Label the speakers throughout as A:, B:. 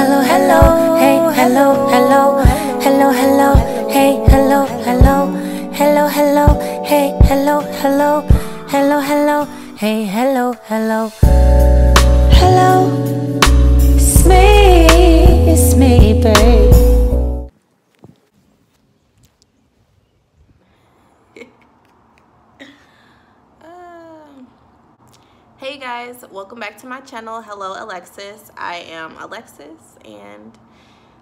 A: hello, hello, hey, hello, hello, hello, hello, hey, hello, hello, hello, hello, hey, hello, hello, hello, hello, hey, hello, hello, hello, it's me, babe.
B: Hey guys, welcome back to my channel. Hello Alexys. I am Alexis, and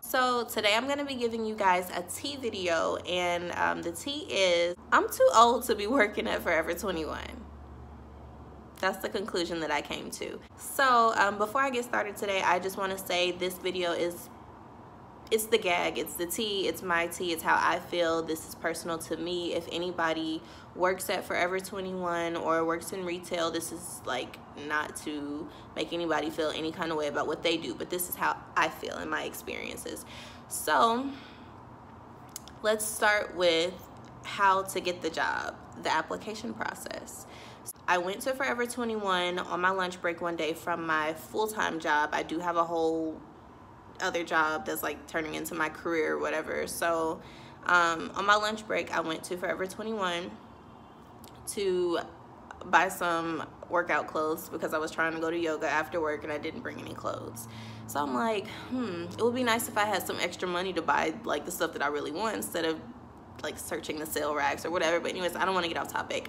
B: so today I'm going to be giving you guys a tea video, and the tea is I'm too old to be working at Forever 21. That's the conclusion that I came to. So before I get started today, I just want to say this video it's the gag, it's the tea, it's my tea, it's how I feel. This is personal to me. If anybody works at Forever 21 or works in retail, this is like not to make anybody feel any kind of way about what they do, but this is how I feel in my experiences. So let's start with how to get the job, the application process. I went to Forever 21 on my lunch break one day from my full-time job. I do have a whole other job that's like turning into my career or whatever. So on my lunch break, I went to Forever 21 to buy some workout clothes because I was trying to go to yoga after work and I didn't bring any clothes. So I'm like, it would be nice if I had some extra money to buy like the stuff that I really want instead of like searching the sale racks or whatever. But anyways, I don't want to get off topic.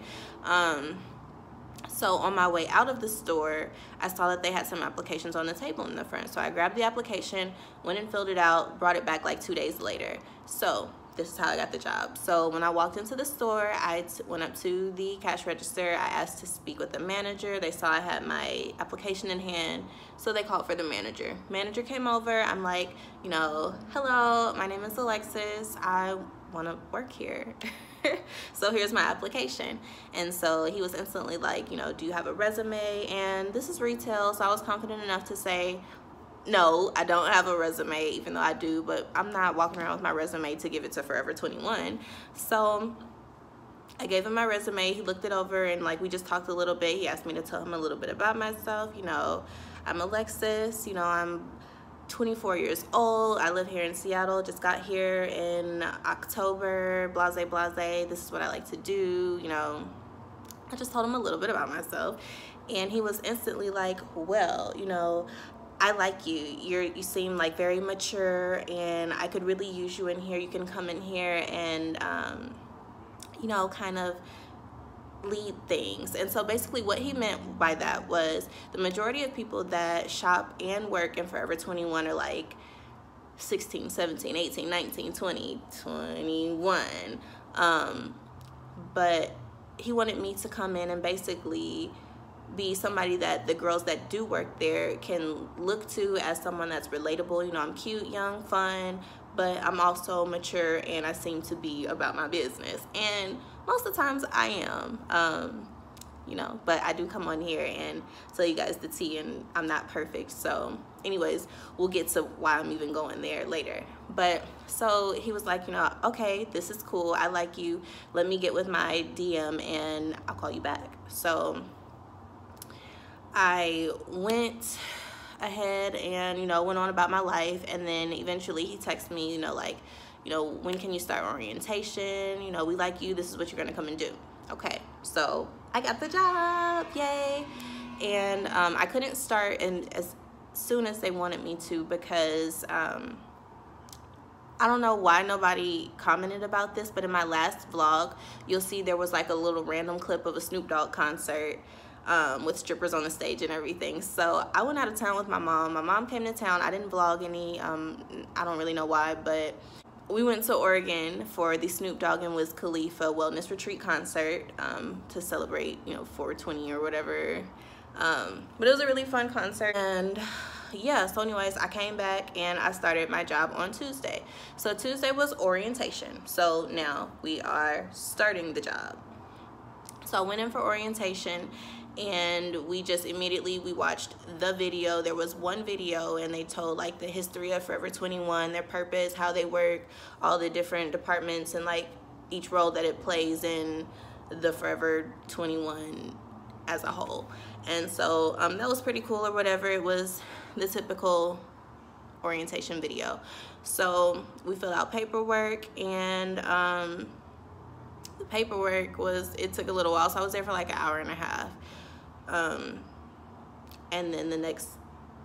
B: So on my way out of the store, I saw that they had some applications on the table in the front. So I grabbed the application, went and filled it out, brought it back like 2 days later. So this is how I got the job. So when I walked into the store, I went up to the cash register. I asked to speak with the manager. They saw I had my application in hand, so they called for the manager. Manager came over. I'm like, hello, my name is Alexys. I want to work here. So here's my application. And so he was instantly like, do you have a resume? And this is retail, so I was confident enough to say, no, I don't have a resume, even though I do, but I'm not walking around with my resume to give it to Forever 21. So I gave him my resume. He looked it over and like we just talked a little bit. He asked me to tell him a little bit about myself. I'm Alexys, I'm 24 years old. I live here in Seattle, just got here in October, blase. This is what I like to do. I just told him a little bit about myself, and he was instantly like, well, I like you. You seem like very mature, and I could really use you in here. You can come in here and kind of lead things. And so basically what he meant by that was the majority of people that shop and work in Forever 21 are like 16, 17, 18, 19, 20, 21. But he wanted me to come in and basically be somebody that the girls that do work there can look to as someone that's relatable. I'm cute, young, fun, but I'm also mature and I seem to be about my business. And most of the times I am, but I do come on here and tell you guys the tea, and I'm not perfect. So anyways, we'll get to why I'm even going there later. But so he was like, okay, this is cool. I like you. Let me get with my DM and I'll call you back. So I went ahead and, went on about my life. And then eventually he texted me, when can you start orientation? We like you. This is what you're going to come and do. Okay. So I got the job. Yay. And I couldn't start as soon as they wanted me to because I don't know why nobody commented about this, but in my last vlog, you'll see there was like a little random clip of a Snoop Dogg concert with strippers on the stage and everything. So I went out of town with my mom. My mom came to town. I didn't vlog any. I don't really know why, but we went to Oregon for the Snoop Dogg and Wiz Khalifa Wellness Retreat concert to celebrate, 420 or whatever. But it was a really fun concert. And yeah, so anyways, I came back and I started my job on Tuesday. So Tuesday was orientation. So now we are starting the job. So I went in for orientation and we just immediately, we watched the video. There was one video and they told like the history of Forever 21, their purpose, how they work, all the different departments and like each role that it plays in the Forever 21 as a whole. And so that was pretty cool or whatever. It was the typical orientation video. So we filled out paperwork, and the paperwork it took a little while, so I was there for like an hour and a half. And then the next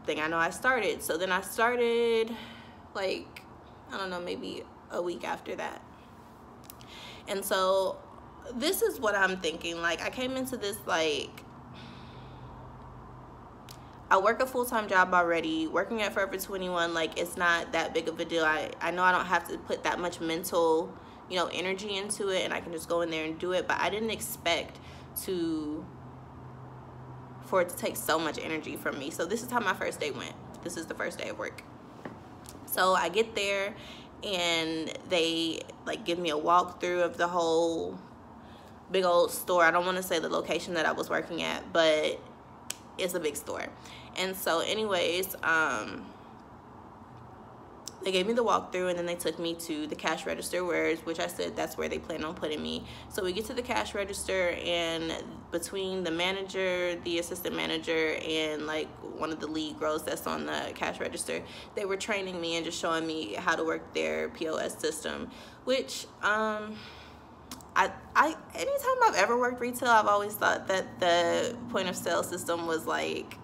B: thing I know, I started. So then I started like, I don't know, maybe a week after that. And so this is what I'm thinking. Like, I came into this, like, I work a full-time job already. Working at Forever 21, like, it's not that big of a deal. I know I don't have to put that much mental, you know, energy into it, and I can just go in there and do it. But I didn't expect for it to take so much energy from me. So this is how my first day went. This is the first day of work. So I get there, and they like give me a walkthrough of the whole big old store. I don't want to say the location that I was working at, but it's a big store. And so anyways, they gave me the walkthrough, and then they took me to the cash register, which I said that's where they plan on putting me. So we get to the cash register, and between the manager, the assistant manager, and like one of the lead girls that's on the cash register, they were training me and just showing me how to work their POS system, which anytime I've ever worked retail, I've always thought that the point of sale system was like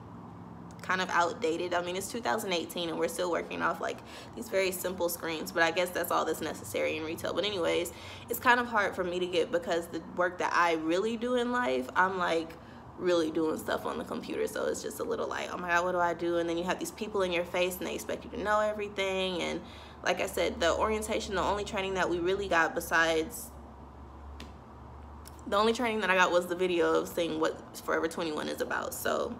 B: kind of outdated. I mean, it's 2018 and we're still working off like these very simple screens, but I guess that's all that's necessary in retail. But anyways, it's kind of hard for me to get, because the work that I really do in life, I'm like really doing stuff on the computer, so it's just a little like, oh my god, what do I do? And then you have these people in your face and they expect you to know everything. And like I said, the orientation, the only training that we really got besides the only training that I got was the video of seeing what Forever 21 is about. So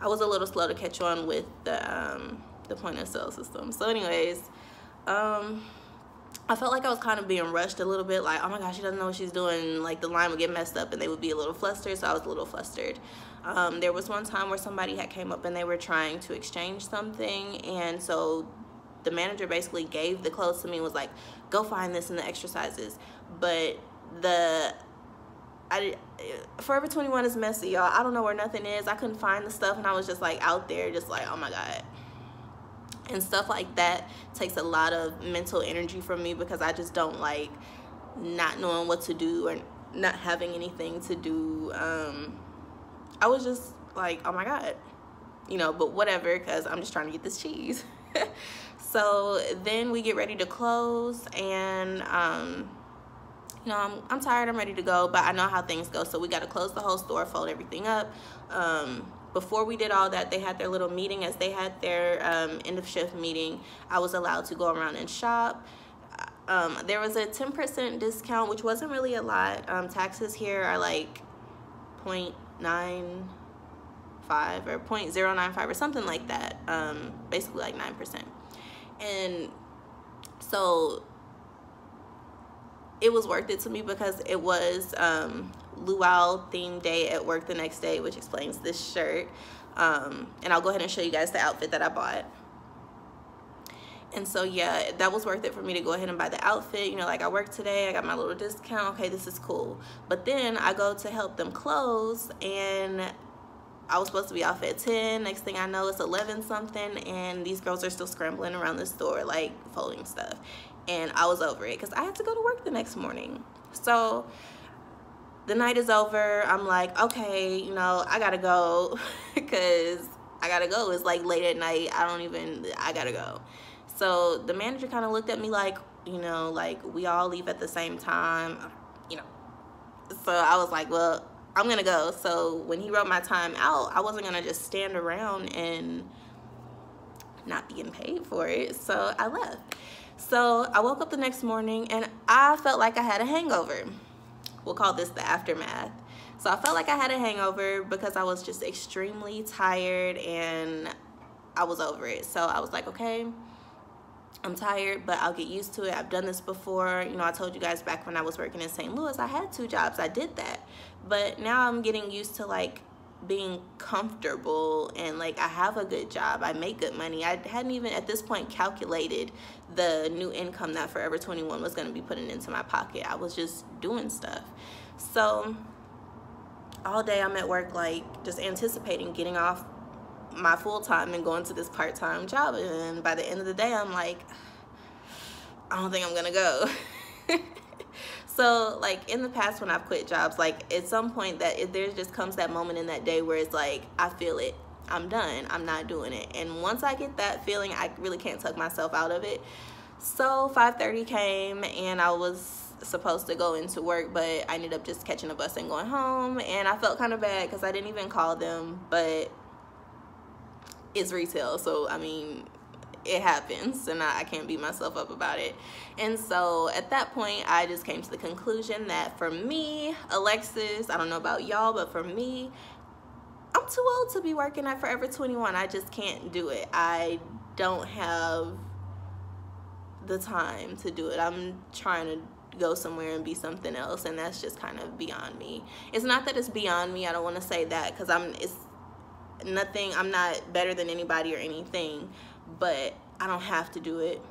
B: I was a little slow to catch on with the point of sale system. So anyways, I felt like I was kind of being rushed a little bit, like, oh my gosh, she doesn't know what she's doing. Like, the line would get messed up and they would be a little flustered, so I was a little flustered. There was one time where somebody had came up and they were trying to exchange something, and so the manager basically gave the clothes to me and was like, go find this in the exercises. But Forever 21 is messy, y'all. I don't know where nothing is. I couldn't find the stuff, and I was just like out there just like, oh my god. And stuff like that takes a lot of mental energy from me, because I just don't like not knowing what to do or not having anything to do. I was just like, oh my god, you know, but whatever, because I'm just trying to get this cheese. So then we get ready to close, and you know, I'm tired, I'm ready to go, but I know how things go. So we got to close the whole store, fold everything up. Before we did all that, they had their little meeting. As they had their end of shift meeting, I was allowed to go around and shop. There was a 10% discount, which wasn't really a lot. Taxes here are like 0.95 or 0.095 or something like that. Basically like 9%. And so it was worth it to me, because it was luau theme day at work the next day, which explains this shirt. And I'll go ahead and show you guys the outfit that I bought. And so yeah, that was worth it for me to go ahead and buy the outfit. You know, like, I worked today, I got my little discount, okay, this is cool. But then I go to help them close, and I was supposed to be off at 10. Next thing I know, it's 11 something, and these girls are still scrambling around the store, like folding stuff. And I was over it, because I had to go to work the next morning. So the night is over. I'm like, okay, you know, I gotta go, because I gotta go. It's like late at night. I gotta go. So the manager kind of looked at me like, you know, like, we all leave at the same time, you know. So I was like, well, I'm gonna go. So when he wrote my time out, I wasn't gonna just stand around and not being paid for it. So I left. So I woke up the next morning, and I felt like I had a hangover. We'll call this the aftermath. So I felt like I had a hangover, because I was just extremely tired, and I was over it. So I was like, okay, I'm tired, but I'll get used to it. I've done this before. You know, I told you guys back when I was working in St. Louis, I had 2 jobs. I did that. But now I'm getting used to like being comfortable, and like, I have a good job, I make good money. I hadn't even at this point calculated the new income that Forever 21 was going to be putting into my pocket. I was just doing stuff. So all day I'm at work, like, just anticipating getting off my full-time and going to this part-time job. And by the end of the day, I'm like, I don't think I'm gonna go. So like in the past when I've quit jobs, like at some point that there just comes that moment in that day where it's like, I feel it, I'm done, I'm not doing it. And once I get that feeling, I really can't tuck myself out of it. So 5:30 came and I was supposed to go into work, but I ended up just catching a bus and going home. And I felt kind of bad because I didn't even call them, but it's retail, so I mean, it happens, and I can't beat myself up about it. And so at that point, I just came to the conclusion that for me, Alexys, I don't know about y'all, but for me, I'm too old to be working at Forever 21. I just can't do it. I don't have the time to do it. I'm trying to go somewhere and be something else, and that's just kind of beyond me. It's not that it's beyond me, I don't want to say that, because it's nothing, I'm not better than anybody or anything, but I don't have to do it.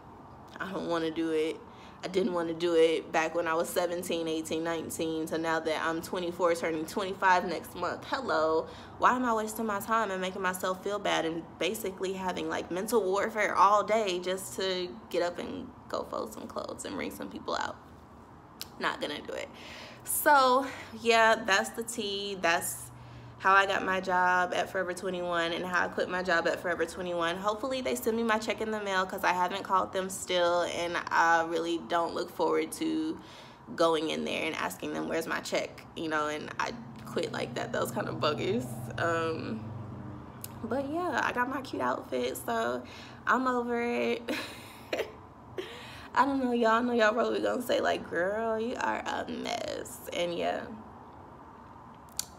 B: I don't want to do it. I didn't want to do it back when I was 17, 18, 19, so now that I'm 24, turning 25 next month, hello, why am I wasting my time and making myself feel bad and basically having like mental warfare all day just to get up and go fold some clothes and bring some people out? Not gonna do it. So yeah, that's the tea. That's how I got my job at Forever 21 and how I quit my job at Forever 21. Hopefully they send me my check in the mail because I haven't called them still, and I really don't look forward to going in there and asking them where's my check, you know, and I quit like that. Those kind of buggers. But yeah, I got my cute outfit, so I'm over it. I don't know, y'all know y'all probably gonna say like, girl, you are a mess. And yeah,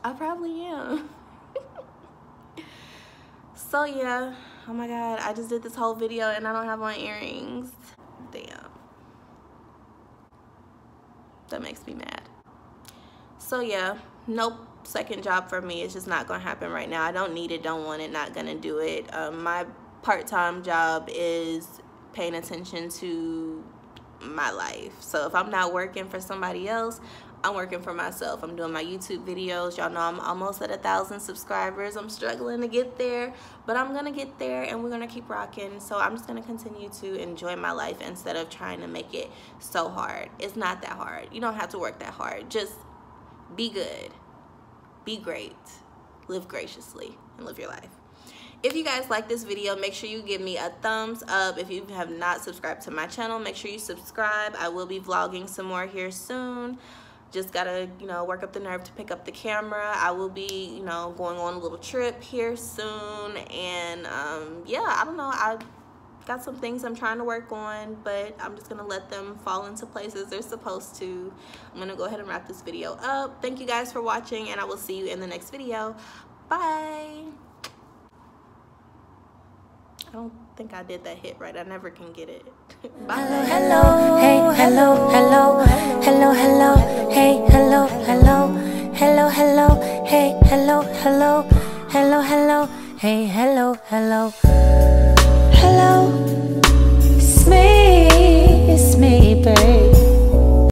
B: I probably am. So yeah, oh my god, I just did this whole video and I don't have on earrings. Damn, that makes me mad. So yeah, nope, second job for me. It's just not gonna happen right now. I don't need it, don't want it, not gonna do it. My part-time job is paying attention to my life. So if I'm not working for somebody else, I'm working for myself. I'm doing my YouTube videos. Y'all know I'm almost at 1,000 subscribers. I'm struggling to get there, but I'm gonna get there and we're gonna keep rocking. So I'm just gonna continue to enjoy my life instead of trying to make it so hard. It's not that hard. You don't have to work that hard. Just be good, be great, live graciously, and live your life. If you guys like this video, make sure you give me a thumbs up. If you have not subscribed to my channel, make sure you subscribe. I will be vlogging some more here soon. Just gotta, you know, work up the nerve to pick up the camera. I will be, you know, going on a little trip here soon. And yeah, I don't know, I got some things I'm trying to work on, but I'm just gonna let them fall into places they're supposed to. I'm gonna go ahead and wrap this video up. Thank you guys for watching, and I will see you in the next video. Bye. I don't think I did that hit right. I never can get it. Bye.
A: Hello, hey, hello, hello, hello, hello, hey, hello, hello, hello, hello, hey, hello, hello, hello, hello, hey, hello, hello, hello.